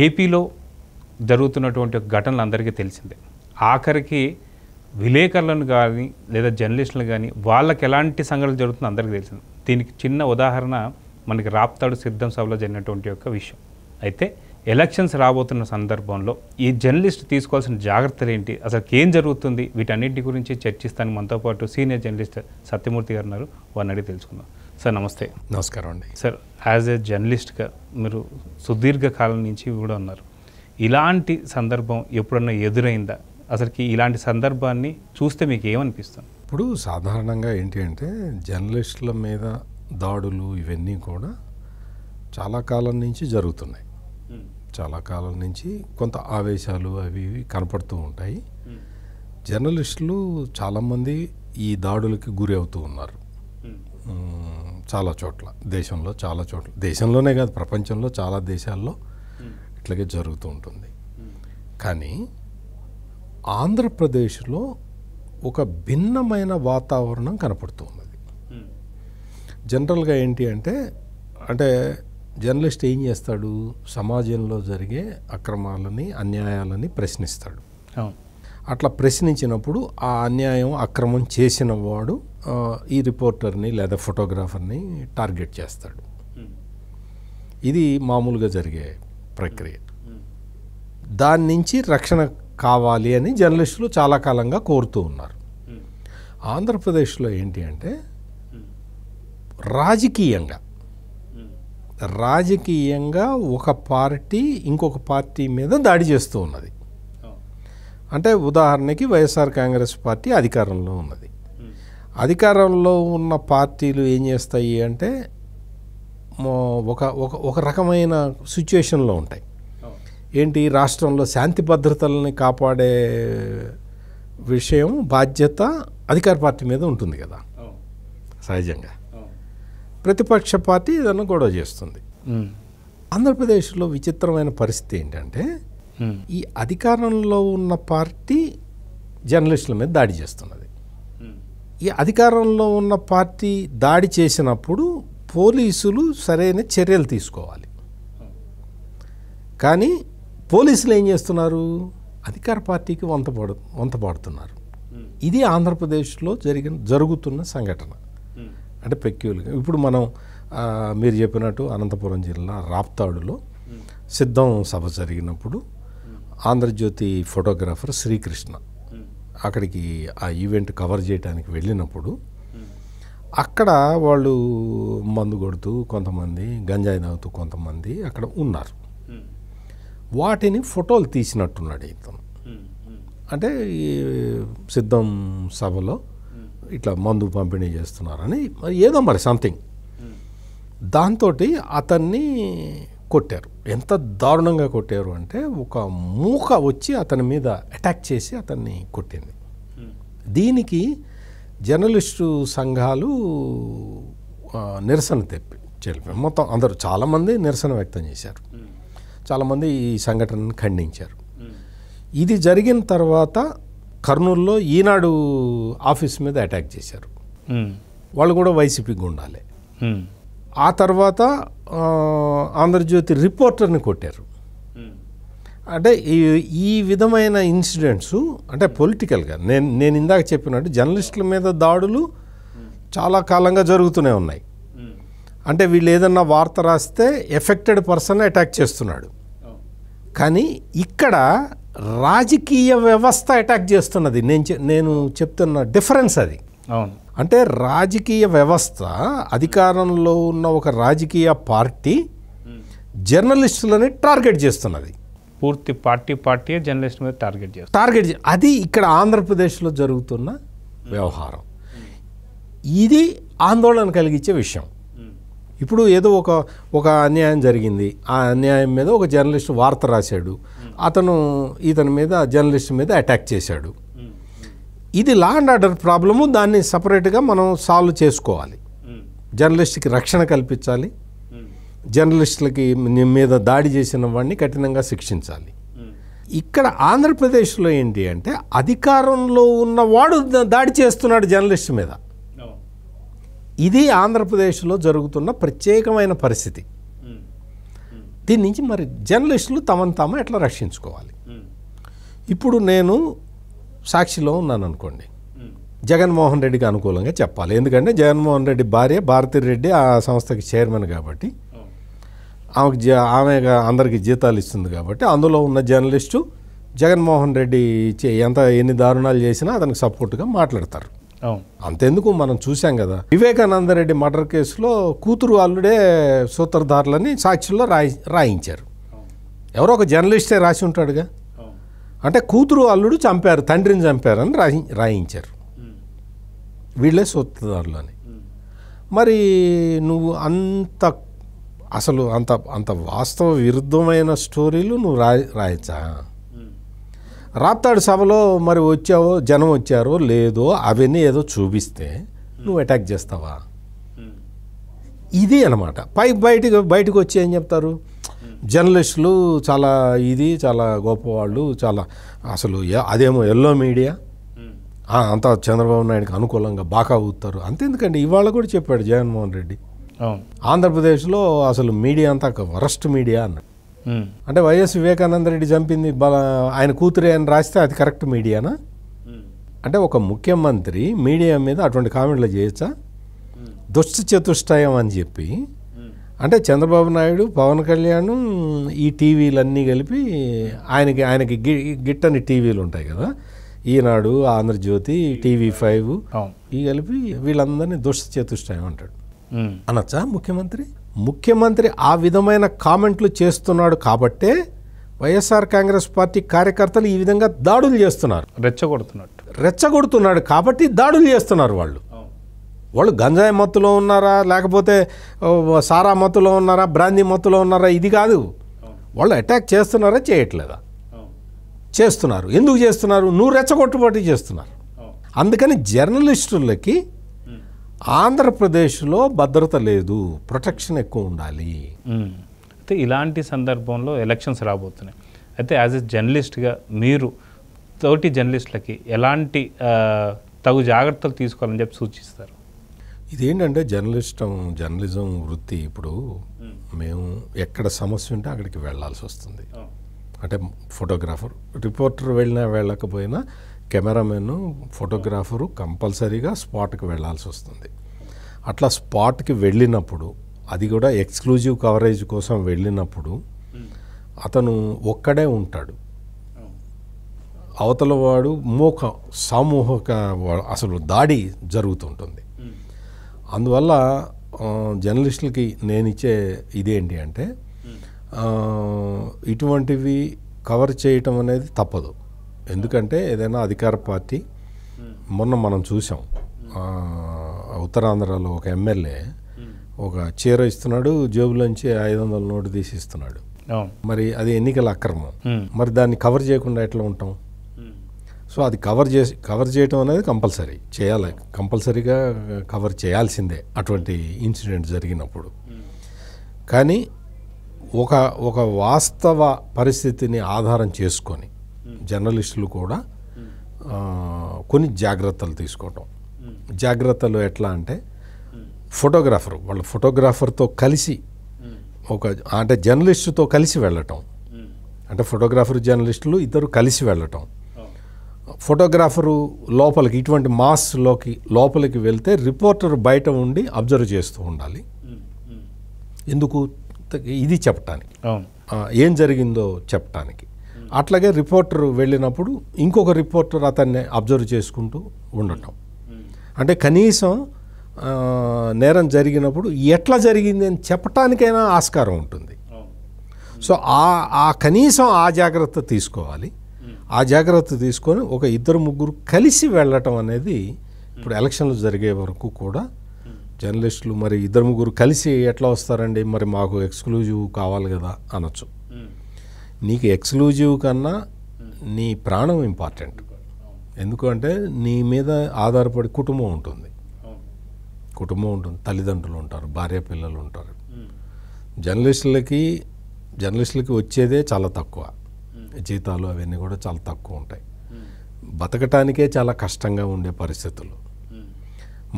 ఏపీలో జరుగుతున్నటువంటి ఘటనలు అందరికీ తెలిసిందే. ఆఖరికి విలేకరులను కానీ లేదా జర్నలిస్టులు కానీ వాళ్ళకి ఎలాంటి సంఘటనలు జరుగుతుందో అందరికీ తెలిసింది. దీనికి చిన్న ఉదాహరణ మనకి రాప్తాడు సిద్ధం సభలో జరిగినటువంటి యొక్క విషయం. అయితే ఎలక్షన్స్ రాబోతున్న సందర్భంలో ఈ జర్నలిస్ట్ తీసుకోవాల్సిన జాగ్రత్తలు ఏంటి, అసలు ఏం జరుగుతుంది, వీటన్నింటి గురించి చర్చిస్తాను. మనతో పాటు సీనియర్ జర్నలిస్ట్ సత్యమూర్తి గారు ఉన్నారు, వారిని అడిగి తెలుసుకుందాం. సార్ నమస్తే. నమస్కారం అండి. సార్, యాజ్ ఏ జర్నలిస్ట్గా మీరు సుదీర్ఘకాలం నుంచి కూడా ఉన్నారు. ఇలాంటి సందర్భం ఎప్పుడన్నా ఎదురైందా? అసలుకి ఇలాంటి సందర్భాన్ని చూస్తే మీకు ఏమనిపిస్తుంది? ఇప్పుడు సాధారణంగా ఏంటి అంటే జర్నలిస్టుల మీద దాడులు ఇవన్నీ కూడా చాలా కాలం నుంచి జరుగుతున్నాయి. చాలా కాలం నుంచి కొంత ఆవేశాలు అవి ఇవి కనపడుతూ ఉంటాయి. జర్నలిస్టులు చాలామంది ఈ దాడులకి గురి అవుతూ ఉన్నారు. చాలా చోట్ల, దేశంలో చాలా చోట్ల, దేశంలోనే కాదు ప్రపంచంలో చాలా దేశాల్లో ఇట్లాగే జరుగుతూ ఉంటుంది. కానీ ఆంధ్రప్రదేశ్లో ఒక భిన్నమైన వాతావరణం కనపడుతూ ఉన్నది. జనరల్గా ఏంటి అంటే జర్నలిస్ట్ ఏం చేస్తాడు, సమాజంలో జరిగే అక్రమాలని అన్యాయాలని ప్రశ్నిస్తాడు. అట్లా ప్రశ్నించినప్పుడు ఆ అన్యాయం అక్రమం చేసిన వాడు ఈ రిపోర్టర్ని లేదా ఫోటోగ్రాఫర్ని టార్గెట్ చేస్తాడు. ఇది మామూలుగా జరిగే ప్రక్రియ. దాని నుంచి రక్షణ కావాలి అని జర్నలిస్టులు చాలా కాలంగా కోరుతూ ఉన్నారు. ఆంధ్రప్రదేశ్లో ఏంటి అంటే రాజకీయంగా ఒక పార్టీ ఇంకొక పార్టీ మీద దాడి చేస్తూ ఉన్నది. అంటే ఉదాహరణకి వైఎస్ఆర్ కాంగ్రెస్ పార్టీ అధికారంలో ఉన్నది. అధికారంలో ఉన్న పార్టీలు ఏం చేస్తాయి అంటే ఒక రకమైన సిచ్యుయేషన్లో ఉంటాయి. ఏంటి, రాష్ట్రంలో శాంతి భద్రతలని కాపాడే విషయం బాధ్యత అధికార పార్టీ మీద ఉంటుంది కదా. సహజంగా ప్రతిపక్ష పార్టీ ఏదైనా గొడవ చేస్తుంది. ఆంధ్రప్రదేశ్లో విచిత్రమైన పరిస్థితి ఏంటంటే ఈ అధికారంలో ఉన్న పార్టీ జర్నలిస్టుల మీద దాడి చేస్తున్నది. ఈ అధికారంలో ఉన్న పార్టీ దాడి చేసినప్పుడు పోలీసులు సరైన చర్యలు తీసుకోవాలి. కానీ పోలీసులు ఏం చేస్తున్నారు, అధికార పార్టీకి వంతపాడుతున్నారు. ఇది ఆంధ్రప్రదేశ్లో జరుగుతున్న సంఘటన. అంటే పెక్యులర్గా ఇప్పుడు మనం మీరు చెప్పినట్టు అనంతపురం జిల్లా రాప్తాడులో సిద్ధం సభ జరిగినప్పుడు ఆంధ్రజ్యోతి ఫోటోగ్రాఫర్ శ్రీకృష్ణ అక్కడికి ఆ ఈవెంట్ కవర్ చేయడానికి వెళ్ళినప్పుడు అక్కడ వాళ్ళు మందు కొడుతూ కొంతమంది, గంజాయి తాగుతూ కొంతమంది అక్కడ ఉన్నారు. వాటిని ఫోటోలు తీసినట్టున్నాడు ఇతను. అంటే ఈ సిద్ధం సభలో ఇట్లా మందు పంపిణీ చేస్తున్నారని ఏదో మరి సంథింగ్. దాంతో అతన్ని కొట్టారు. ఎంత దారుణంగా కొట్టారు అంటే ఒక మూక వచ్చి అతని మీద అటాక్ చేసి అతన్ని కొట్టింది. దీనికి జర్నలిస్టు సంఘాలు నిరసన తెలిపారు. మొత్తం అందరూ చాలామంది నిరసన వ్యక్తం చేశారు. చాలామంది ఈ సంఘటనను ఖండించారు. ఇది జరిగిన తర్వాత కర్నూలులో ఈనాడు ఆఫీస్ మీద అటాక్ చేశారు. వాళ్ళు కూడా వైసీపీ గుండాలే. ఆ తర్వాత ఆంధ్రజ్యోతి రిపోర్టర్ని కొట్టారు. అంటే ఈ విధమైన ఇన్సిడెంట్స్ అంటే పొలిటికల్గా నేను ఇందాక చెప్పినట్టు జర్నలిస్టుల మీద దాడులు చాలా కాలంగా జరుగుతూనే ఉన్నాయి. అంటే వీళ్ళు ఏదన్నా వార్త రాస్తే ఎఫెక్టెడ్ పర్సన్ అటాక్ చేస్తున్నాడు. కానీ ఇక్కడ రాజకీయ వ్యవస్థ అటాక్ చేస్తున్నది. నేను చెప్తున్న డిఫరెన్స్ అది. అంటే రాజకీయ వ్యవస్థ, అధికారంలో ఉన్న ఒక రాజకీయ పార్టీ జర్నలిస్టులని టార్గెట్ చేస్తున్నది. పూర్తి పార్టీ జర్నలిస్ట్ మీద టార్గెట్ అది ఇక్కడ ఆంధ్రప్రదేశ్లో జరుగుతున్న వ్యవహారం. ఇది ఆందోళన కలిగించే విషయం. ఇప్పుడు ఏదో ఒక అన్యాయం జరిగింది, ఆ అన్యాయం మీద ఒక జర్నలిస్ట్ వార్త రాశాడు, ఇతని మీద జర్నలిస్ట్ మీద అటాక్ చేశాడు. ఇది లా అండ్ ఆర్డర్ ప్రాబ్లము. దాన్ని సపరేట్గా మనం సాల్వ్ చేసుకోవాలి. జర్నలిస్ట్కి రక్షణ కల్పించాలి. జర్నలిస్టులకి మీద దాడి చేసిన వాడిని కఠినంగా శిక్షించాలి. ఇక్కడ ఆంధ్రప్రదేశ్లో ఏంటి అంటే అధికారంలో ఉన్నవాడు దాడి చేస్తున్నాడు జర్నలిస్ట్ మీద. ఇది ఆంధ్రప్రదేశ్లో జరుగుతున్న ప్రత్యేకమైన పరిస్థితి. దీని నుంచి మరి జర్నలిస్టులు తమను తాము ఎట్లా రక్షించుకోవాలి? ఇప్పుడు నేను సాక్షిలో ఉన్నాను అనుకోండి, జగన్మోహన్ రెడ్డికి అనుకూలంగా చెప్పాలి. ఎందుకంటే జగన్మోహన్ రెడ్డి భార్య భారతి రెడ్డి ఆ సంస్థకి చైర్మన్ కాబట్టి, ఆమె అందరికీ జీతాలు ఇస్తుంది కాబట్టి, అందులో ఉన్న జర్నలిస్టు జగన్మోహన్ రెడ్డి ఎన్ని దారుణాలు చేసినా అతనికి సపోర్ట్గా మాట్లాడతారు. అంతెందుకు, మనం చూసాం కదా వివేకానంద రెడ్డి మర్డర్ కేసులో కూతురు అల్లుడే సూత్రధారులని సాక్షిలో రాయించారు. ఎవరో ఒక జర్నలిస్టే రాసి ఉంటాడుగా. అంటే కూతురు అల్లుడు చంపారు, తండ్రిని చంపారని రాయించారు, వీళ్ళే సూత్రధారులని. మరి నువ్వు అసలు అంత వాస్తవ విరుద్ధమైన స్టోరీలు నువ్వు రాయచ్చా? రాప్తాడు సభలో మరి వచ్చావో జనం వచ్చారో లేదో అవన్నీ ఏదో చూపిస్తే నువ్వు అటాక్ చేస్తావా? ఇది అనమాట. బయటకు వచ్చి ఏం చెప్తారు, జర్నలిస్టులు చాలా గొప్పవాళ్ళు, చాలా అసలు అదేమో ఎల్లో మీడియా అంతా చంద్రబాబు నాయుడుకి అనుకూలంగా బాగా ఊతారు. అంతెందుకండి, ఇవాళ కూడా చెప్పాడు జగన్మోహన్ రెడ్డి, ఆంధ్రప్రదేశ్లో అసలు మీడియా అంతా వరస్ట్ మీడియా అన్నాడు. అంటే వైఎస్ వివేకానంద రెడ్డి చంపింది ఆయన కూతురే అని రాస్తే అది కరెక్ట్ మీడియానా? అంటే ఒక ముఖ్యమంత్రి మీడియా మీద అటువంటి కామెంట్లు చేయొచ్చా? దుష్ట చతుష్టయం అని చెప్పి, అంటే చంద్రబాబు నాయుడు, పవన్ కళ్యాణ్, ఈ టీవీలన్నీ కలిపి ఆయనకి గిట్టని టీవీలు ఉంటాయి కదా, ఈనాడు, ఆంధ్రజ్యోతి, TV5 ఈ కలిపి వీళ్ళందరినీ దుష్ట చతుష్టయం అంటాడు. అనొచ్చా ముఖ్యమంత్రి ఆ విధమైన కామెంట్లు చేస్తున్నాడు కాబట్టే వైఎస్ఆర్ కాంగ్రెస్ పార్టీ కార్యకర్తలు ఈ విధంగా దాడులు చేస్తున్నారు. రెచ్చగొడుతున్నాడు కాబట్టి దాడులు చేస్తున్నారు. వాళ్ళు గంజాయి మత్తులో ఉన్నారా, లేకపోతే సారా మత్తులో ఉన్నారా, బ్రాందీ మత్తులో ఉన్నారా, ఇది కాదు. వాళ్ళు అటాక్ చేస్తున్నారా, చేయట్లేదా? చేస్తున్నారు. ఎందుకు చేస్తున్నారు? నువ్వు రెచ్చగొట్టుబట్టి చేస్తున్నారు. అందుకని జర్నలిస్టులకి ఆంధ్రప్రదేశ్లో భద్రత లేదు, ప్రొటెక్షన్ ఎక్కువ ఉండాలి. అయితే ఇలాంటి సందర్భంలో ఎలక్షన్స్ రాబోతున్నాయి. అయితే యాజ్ ఎ జర్నలిస్ట్గా మీరు తోటి జర్నలిస్టులకి ఎలాంటి తగు జాగ్రత్తలు తీసుకోవాలని చెప్పి సూచిస్తారు? ఇదేంటంటే జర్నలిజం వృత్తి. ఇప్పుడు మేము ఎక్కడ సమస్య ఉంటే అక్కడికి వెళ్ళాల్సి వస్తుంది. అంటే ఫోటోగ్రాఫర్, రిపోర్టర్ వెళ్ళకపోయినా కెమెరామెన్, ఫోటోగ్రాఫరు కంపల్సరీగా స్పాట్కి వెళ్ళాల్సి వస్తుంది. అట్లా స్పాట్కి వెళ్ళినప్పుడు, అది కూడా ఎక్స్క్లూజివ్ కవరేజ్ కోసం వెళ్ళినప్పుడు అతను ఒక్కడే ఉంటాడు. అవతల వాడు సామూహిక అసలు దాడి జరుగుతుంటుంది. అందువల్ల జర్నలిస్టులకి నేను ఇచ్చే ఇదేంటి అంటే, ఇటువంటివి కవర్ చేయటం అనేది తప్పదు. ఎందుకంటే ఏదైనా అధికార పార్టీ, మొన్న మనం చూసాం ఉత్తరాంధ్రలో ఒక ఎమ్మెల్యే ఒక చీర ఇస్తున్నాడు, జేబులోంచి 500 నోటు తీసి ఇస్తున్నాడు. మరి అది ఎన్నికల అక్రమం. మరి దాన్ని కవర్ చేయకుండా ఎట్లా ఉంటాం? సో అది కవర్ చేయటం అనేది కంపల్సరీ చేయాలి, కంపల్సరీగా కవర్ చేయాల్సిందే అటువంటి ఇన్సిడెంట్ జరిగినప్పుడు. కానీ ఒక వాస్తవ పరిస్థితిని ఆధారం చేసుకొని జర్నలిస్టులు కూడా కొన్ని జాగ్రత్తలు తీసుకోవటం. జాగ్రత్తలు ఎట్లా అంటే, వాళ్ళ ఫోటోగ్రాఫర్తో కలిసి అంటే జర్నలిస్టుతో కలిసి వెళ్ళటం. అంటే ఫోటోగ్రాఫర్, జర్నలిస్టులు ఇద్దరు కలిసి వెళ్ళటం. ఫోటోగ్రాఫరు లోపలికి, ఇటువంటి లోపలికి వెళ్తే రిపోర్టర్ బయట ఉండి అబ్జర్వ్ చేస్తూ ఉండాలి. ఎందుకు? ఇది చెప్పటానికి, ఏం జరిగిందో చెప్పటానికి. అట్లాగే రిపోర్టర్ వెళ్ళినప్పుడు ఇంకొక రిపోర్టర్ అతన్ని అబ్జర్వ్ చేసుకుంటూ ఉండటం. అంటే కనీసం నేరం జరిగినప్పుడు ఎట్లా జరిగింది అని చెప్పటానికైనా ఆస్కారం ఉంటుంది. సో కనీసం ఆ జాగ్రత్త తీసుకోవాలి. ఆ జాగ్రత్త తీసుకొని ఒక 2-3 కలిసి వెళ్ళటం అనేది, ఇప్పుడు ఎలక్షన్లు జరిగే వరకు కూడా జర్నలిస్టులు మరి 2-3 కలిసి ఎట్లా వస్తారండి, మరి మాకు ఎక్స్క్లూజివ్ కావాలి కదా అనొచ్చు. నీకు ఎక్స్క్లూజివ్ కన్నా నీ ప్రాణం ఇంపార్టెంట్. ఎందుకంటే నీ మీద ఆధారపడి కుటుంబం ఉంటుంది, తల్లిదండ్రులు ఉంటారు, భార్య పిల్లలు ఉంటారు. జర్నలిస్టులకి వచ్చేదే చాలా తక్కువ, జీతాలు అవన్నీ కూడా చాలా తక్కువ ఉంటాయి. బతకటానికే చాలా కష్టంగా ఉండే పరిస్థితులు.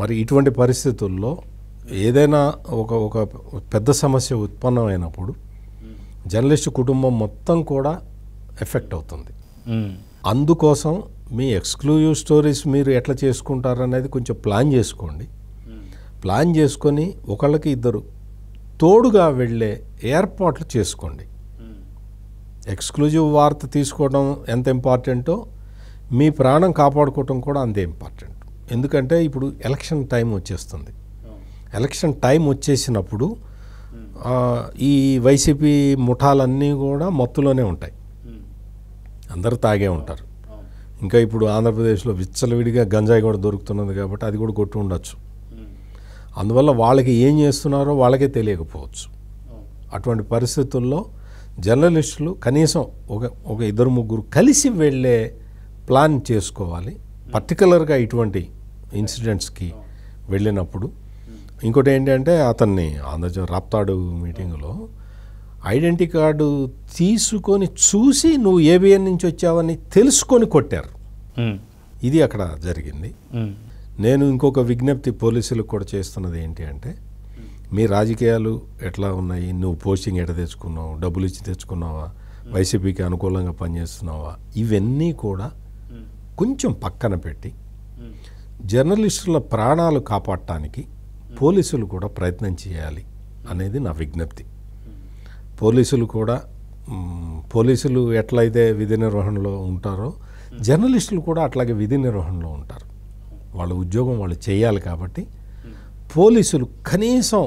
మరి ఇటువంటి పరిస్థితుల్లో ఏదైనా ఒక పెద్ద సమస్య ఉత్పన్నమైనప్పుడు జర్నలిస్ట్ కుటుంబం మొత్తం కూడా ఎఫెక్ట్ అవుతుంది. అందుకోసం మీ ఎక్స్క్లూజివ్ స్టోరీస్ మీరు ఎట్లా చేసుకుంటారనేది కొంచెం ప్లాన్ చేసుకోండి. ప్లాన్ చేసుకొని ఒకళ్ళకి ఇద్దరు తోడుగా వెళ్ళే ఏర్పాట్లు చేసుకోండి. ఎక్స్క్లూజివ్ వార్త తీసుకోవడం ఎంత ఇంపార్టెంటో మీ ప్రాణం కాపాడుకోవటం కూడా అంతే ఇంపార్టెంట్. ఎందుకంటే ఇప్పుడు ఎలక్షన్ టైం వచ్చేస్తుంది. ఎలక్షన్ టైం వచ్చేసినప్పుడు ఈ వైసీపీ ముఠాలన్నీ కూడా మత్తులోనే ఉంటాయి, అందరూ తాగే ఉంటారు. ఇంకా ఇప్పుడు ఆంధ్రప్రదేశ్లో విచ్చలవిడిగా గంజాయి కూడా దొరుకుతున్నది కాబట్టి అది కూడా కొట్టి ఉండొచ్చు. అందువల్ల వాళ్ళకి ఏం చేస్తున్నారో వాళ్ళకే తెలియకపోవచ్చు. అటువంటి పరిస్థితుల్లో జర్నలిస్టులు కనీసం ఒక ఇద్దరు ముగ్గురు కలిసి వెళ్ళే ప్లాన్ చేసుకోవాలి. పర్టికులర్గా ఇటువంటి ఇన్సిడెంట్స్కి వెళ్ళినప్పుడు. ఇంకోటి ఏంటంటే అతన్ని రాప్తాడు మీటింగ్లో ఐడెంటిటీ కార్డు తీసుకొని చూసి నువ్వు ఏబిఎన్ నుంచి వచ్చావని తెలుసుకొని కొట్టారు. ఇది అక్కడ జరిగింది. నేను ఇంకొక విజ్ఞప్తి పోలీసులకు కూడా చేస్తున్నది ఏంటి అంటే, మీ రాజకీయాలు ఎట్లా ఉన్నాయి, నువ్వు పోస్టింగ్ ఎట్లా తెచ్చుకున్నావు, డబ్బులు ఇచ్చి తెచ్చుకున్నావా, వైసీపీకి అనుకూలంగా పనిచేస్తున్నావా, ఇవన్నీ కూడా కొంచెం పక్కన పెట్టి జర్నలిస్టుల ప్రాణాలు కాపాడటానికి పోలీసులు కూడా ప్రయత్నం చేయాలి అనేది నా విజ్ఞప్తి. పోలీసులు ఎట్లయితే విధి నిర్వహణలో ఉంటారో జర్నలిస్టులు కూడా అట్లాగే విధి నిర్వహణలో ఉంటారు. వాళ్ళ ఉద్యోగం వాళ్ళు చేయాలి. కాబట్టి పోలీసులు కనీసం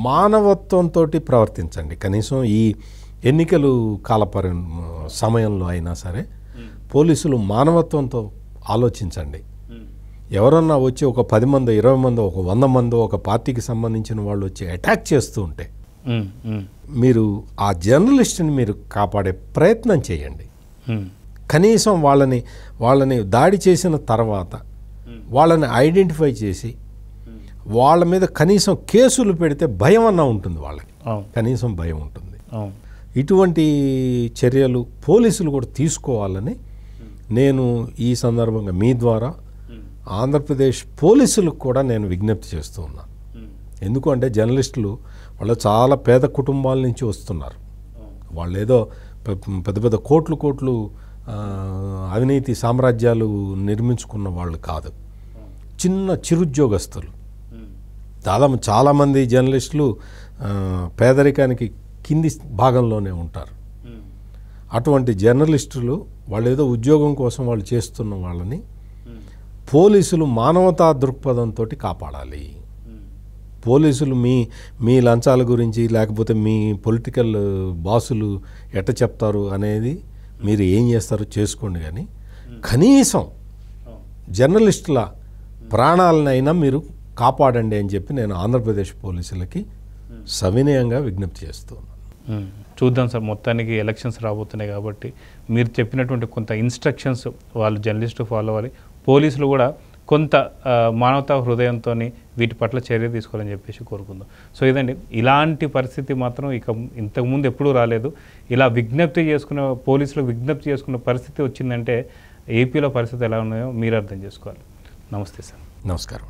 మానవత్వంతో ప్రవర్తించండి. కనీసం ఈ ఎన్నికలు సమయంలో అయినా సరే పోలీసులు మానవత్వంతో ఆలోచించండి. ఎవరన్నా వచ్చి ఒక 10 మందో 20 మందో ఒక 100 మందో ఒక పార్టీకి సంబంధించిన వాళ్ళు వచ్చి అటాక్ చేస్తూ ఉంటే మీరు ఆ జర్నలిస్ట్ని మీరు కాపాడే ప్రయత్నం చేయండి. కనీసం వాళ్ళని దాడి చేసిన తర్వాత వాళ్ళని ఐడెంటిఫై చేసి వాళ్ళ మీద కనీసం కేసులు పెడితే భయం అన్నా ఉంటుంది, వాళ్ళకి కనీసం భయం ఉంటుంది. ఇటువంటి చర్యలు పోలీసులు కూడా తీసుకోవాలని నేను ఈ సందర్భంగా మీ ద్వారా ఆంధ్రప్రదేశ్ పోలీసులకు కూడా నేను విజ్ఞప్తి చేస్తూ ఉన్నాను. ఎందుకంటే జర్నలిస్టులు వాళ్ళు చాలా పేద కుటుంబాల నుంచి వస్తున్నారు. వాళ్ళు ఏదో పెద్ద పెద్ద కోట్లు అవినీతి సామ్రాజ్యాలు నిర్మించుకున్న వాళ్ళు కాదు, చిరుద్యోగస్తులు. చాలామంది జర్నలిస్టులు పేదరికానికి కింది భాగంలోనే ఉంటారు. అటువంటి జర్నలిస్టులు వాళ్ళు ఏదో ఉద్యోగం కోసం వాళ్ళు చేస్తున్న వాళ్ళని పోలీసులు మానవతా దృక్పథంతో కాపాడాలి. పోలీసులు మీ లంచాల గురించి లేకపోతే మీ పొలిటికల్ బాసులు ఎట్ట చెప్తారు అనేది మీరు ఏం చేస్తారో చేసుకోండి, కానీ కనీసం జర్నలిస్టుల ప్రాణాలనైనా మీరు కాపాడండి అని చెప్పి నేను ఆంధ్రప్రదేశ్ పోలీసులకి సవినయంగా విజ్ఞప్తి చేస్తున్నాను. చూద్దాం సార్, మొత్తానికి ఎలక్షన్స్ రాబోతున్నాయి కాబట్టి మీరు చెప్పినటువంటి కొంత ఇన్స్ట్రక్షన్స్ వాళ్ళు జర్నలిస్టు ఫాలో అవ్వాలి. పోలీసులు కూడా కొంత మానవతా హృదయంతో వీటి పట్ల చర్య తీసుకోవాలని చెప్పేసి కోరుకుందాం. సో ఇదండి, ఇలాంటి పరిస్థితి మాత్రం ఇంతకుముందు ఎప్పుడూ రాలేదు. ఇలా పోలీసులు విజ్ఞప్తి చేసుకున్న పరిస్థితి వచ్చిందంటే ఏపీలో పరిస్థితి ఎలా ఉన్నాయో మీరు అర్థం చేసుకోవాలి. నమస్తే సార్. నమస్కారం.